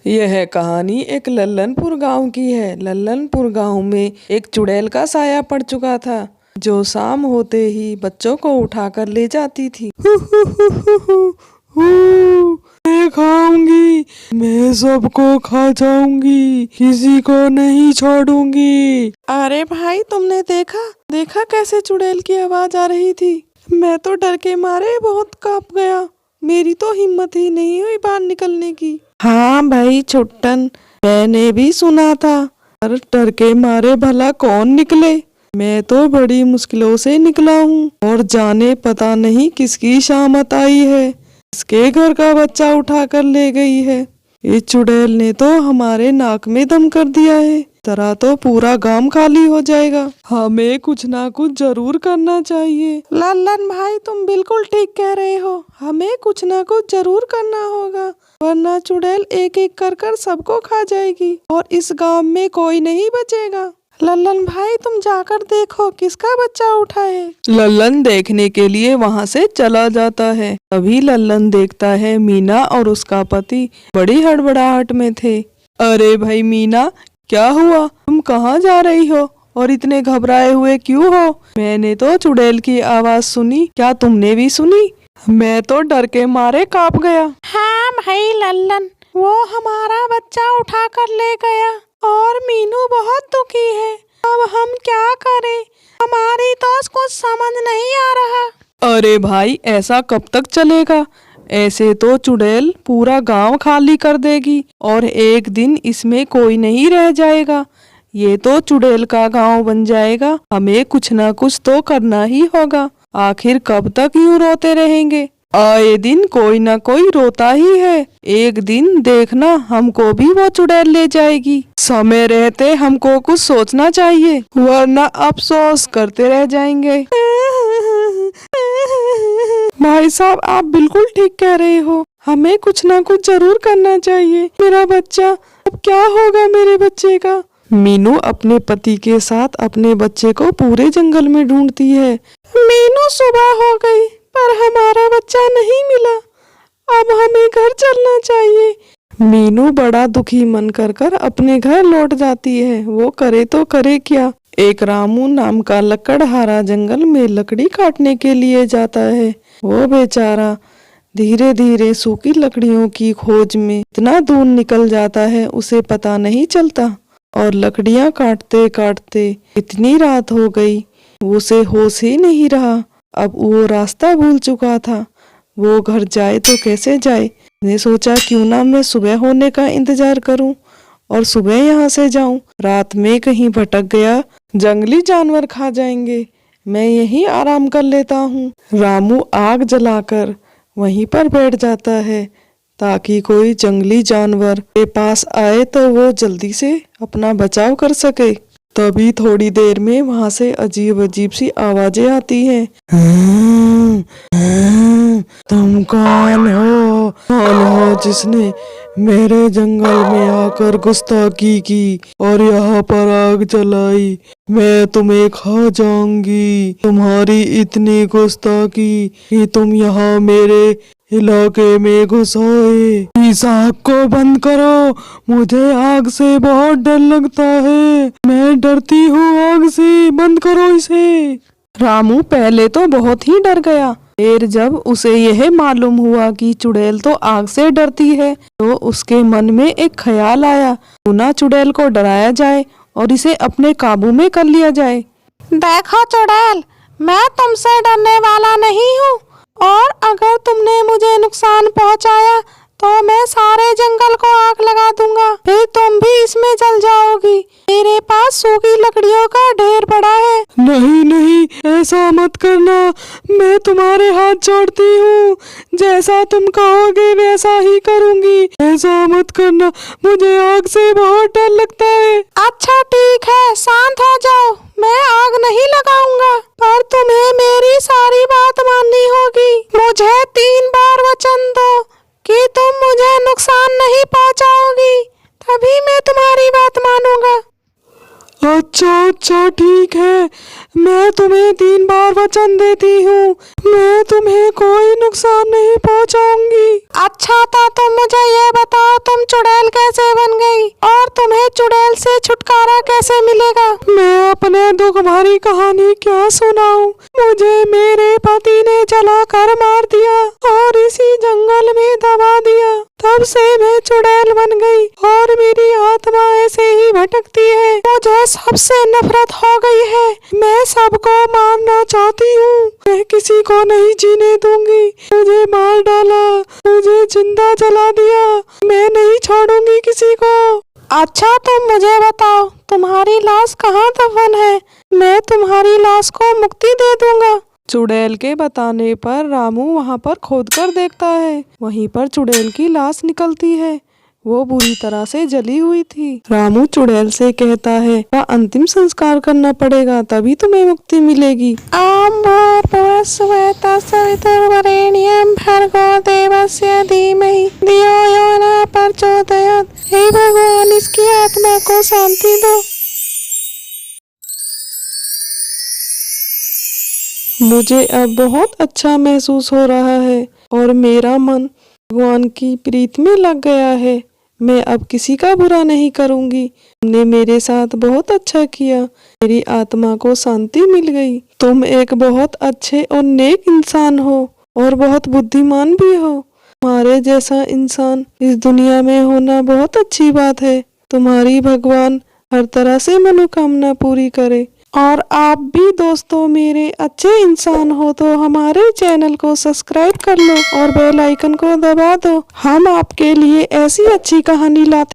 यह कहानी एक लल्लनपुर गांव की है। लल्लनपुर गांव में एक चुड़ैल का साया पड़ चुका था, जो शाम होते ही बच्चों को उठाकर ले जाती थी। मैं खाऊंगी, मैं सबको खा जाऊंगी, किसी को नहीं छोड़ूंगी। अरे भाई, तुमने देखा कैसे चुड़ैल की आवाज आ रही थी? मैं तो डर के मारे बहुत कांप गया। मेरी तो हिम्मत ही नहीं हुई बाहर निकलने की। हाँ भाई छुट्टन, मैंने भी सुना था, पर डर के मारे भला कौन निकले। मैं तो बड़ी मुश्किलों से निकला हूँ, और जाने पता नहीं किसकी शामत आई है, इसके घर का बच्चा उठा कर ले गई है। इस चुड़ैल ने तो हमारे नाक में दम कर दिया है, तरह तो पूरा गांव खाली हो जाएगा। हमें कुछ ना कुछ जरूर करना चाहिए। लल्लन भाई, तुम बिल्कुल ठीक कह रहे हो, हमें कुछ ना कुछ जरूर करना होगा, वरना चुड़ैल एक एक कर सबको खा जाएगी और इस गांव में कोई नहीं बचेगा। लल्लन भाई, तुम जाकर देखो किसका बच्चा उठा है। लल्लन देखने के लिए वहाँ से चला जाता है। तभी लल्लन देखता है मीना और उसका पति बड़ी हड़बड़ाहट में थे। अरे भाई मीना, क्या हुआ? तुम कहाँ जा रही हो और इतने घबराए हुए क्यों हो? मैंने तो चुड़ैल की आवाज सुनी, क्या तुमने भी सुनी? मैं तो डर के मारे कांप गया। हाँ भाई लल्लन, वो हमारा बच्चा उठा कर ले गया और मीनू बहुत दुखी है। अब हम क्या करें? हमारी तो कुछ समझ नहीं आ रहा। अरे भाई, ऐसा कब तक चलेगा? ऐसे तो चुड़ैल पूरा गांव खाली कर देगी और एक दिन इसमें कोई नहीं रह जाएगा। ये तो चुड़ैल का गांव बन जाएगा। हमें कुछ ना कुछ तो करना ही होगा। आखिर कब तक यूं रोते रहेंगे? आए दिन कोई ना कोई रोता ही है। एक दिन देखना, हमको भी वो चुड़ैल ले जाएगी। समय रहते हमको कुछ सोचना चाहिए, वरना अफसोस करते रह जाएंगे। भाई साहब, आप बिल्कुल ठीक कह रहे हो, हमें कुछ ना कुछ जरूर करना चाहिए। मेरा बच्चा, अब क्या होगा मेरे बच्चे का? मीनू अपने पति के साथ अपने बच्चे को पूरे जंगल में ढूंढती है। मीनू, सुबह हो गई पर हमारा बच्चा नहीं मिला, अब हमें घर चलना चाहिए। मीनू बड़ा दुखी मन कर अपने घर लौट जाती है। वो करे तो करे क्या? एक रामू नाम का लकड़हारा जंगल में लकड़ी काटने के लिए जाता है। वो बेचारा धीरे धीरे सूखी लकड़ियों की खोज में इतना दूर निकल जाता है, उसे पता नहीं चलता। और लकड़ियां काटते काटते इतनी रात हो गई, उसे होश ही नहीं रहा। अब वो रास्ता भूल चुका था। वो घर जाए तो कैसे जाए? ने सोचा क्यों ना मैं सुबह होने का इंतजार करूं और सुबह यहाँ से जाऊं। रात में कहीं भटक गया, जंगली जानवर खा जाएंगे, मैं यहीं आराम कर लेता हूँ। रामू आग जलाकर वहीं पर बैठ जाता है, ताकि कोई जंगली जानवर के पास आए तो वो जल्दी से अपना बचाव कर सके। तभी थोड़ी देर में वहाँ से अजीब अजीब सी आवाजें आती हैं। तुम कौन हो? कौन हो जिसने मेरे जंगल में आकर गुस्ताखी की और यहाँ पर आग जलाई? मैं तुम्हें खा जाऊंगी। तुम्हारी इतनी गुस्ताखी कि तुम यहाँ मेरे इलाके में घुस आए। इस आग को बंद करो, मुझे आग से बहुत डर लगता है, मैं डरती हूँ आग से, बंद करो इसे। रामू पहले तो बहुत ही डर गया, फिर जब उसे यह मालूम हुआ कि चुड़ैल तो आग से डरती है, तो उसके मन में एक ख्याल आया, क्यों ना चुड़ैल को डराया जाए और इसे अपने काबू में कर लिया जाए। देखो चुड़ैल, मैं तुमसे डरने वाला नहीं हूँ, और अगर तुमने मुझे नुकसान पहुँचाया तो मैं सारे जंगल को आग लगा दूंगा, फिर तुम भी इसमें जल जाओगी। मेरे पास सूखी लकड़ियों का ढेर पड़ा है। नहीं नहीं, ऐसा मत करना, मैं तुम्हारे हाथ जोड़ती हूँ, जैसा तुम कहोगे वैसा ही करूँगी। ऐसा मत करना, मुझे आग से बहुत डर लगता है। अच्छा ठीक है, शांत हो जाओ, मैं आग नहीं लगाऊंगा, पर तुम्हें मेरी सारी बात माननी होगी। मुझे 3 बार वचन दो कि तुम मुझे नुकसान नहीं पहुंचाओगी, तभी मैं तुम्हारी बात मानूंगा। अच्छा ठीक है, मैं तुम्हें 3 बार वचन देती हूँ, मैं तुम्हें कोई नुकसान नहीं पहुँचाऊंगी। अच्छा तो तुम मुझे ये बताओ, तुम चुड़ैल कैसे बन गई और तुम्हें चुड़ैल से छुटकारा कैसे मिलेगा? मैं अपने दुख भरी कहानी क्या सुनाऊं? मुझे मेरे पति ने जलाकर मार दिया और इसी जंगल में दबा दिया। तब से मैं चुड़ैल बन गई और मेरी आत्मा ऐसे ही भटकती है। मुझे सबसे नफरत हो गई है। मैं सबको मारना चाहती हूँ। मैं किसी को नहीं जीने दूंगी। मुझे मार डाला, मुझे जिंदा जला दिया। मैं नहीं छोड़ूंगी किसी को। अच्छा तुम मुझे बताओ, तुम्हारी लाश कहाँ दफन है? मैं तुम्हारी लाश को मुक्ति दे दूंगा। चुड़ैल के बताने पर रामू वहाँ पर खोदकर देखता है। वहीं पर चुड़ैल की लाश निकलती है। वो बुरी तरह से जली हुई थी। रामू चुड़ैल से कहता है, का अंतिम संस्कार करना पड़ेगा, तभी तुम्हें मुक्ति मिलेगी। ओम भूर्भुवस्सुः सवितुर्वरेण्यं भर्गो देवस्य धीमहि धियो यो न प्रचोदयात्। हे भगवान, इसकी आत्मा को शांति दो। मुझे अब बहुत अच्छा महसूस हो रहा है और मेरा मन भगवान की प्रीत में लग गया है। मैं अब किसी का बुरा नहीं करूंगी। तुमने मेरे साथ बहुत अच्छा किया। मेरी आत्मा को शांति मिल गई। तुम एक बहुत अच्छे और नेक इंसान हो और बहुत बुद्धिमान भी हो। तुम्हारे जैसा इंसान इस दुनिया में होना बहुत अच्छी बात है। तुम्हारी भगवान हर तरह से मनोकामना पूरी करे। और आप भी दोस्तों मेरे अच्छे इंसान हो तो हमारे चैनल को सब्सक्राइब कर लो और बेल आइकन को दबा दो। हम आपके लिए ऐसी अच्छी कहानी लाते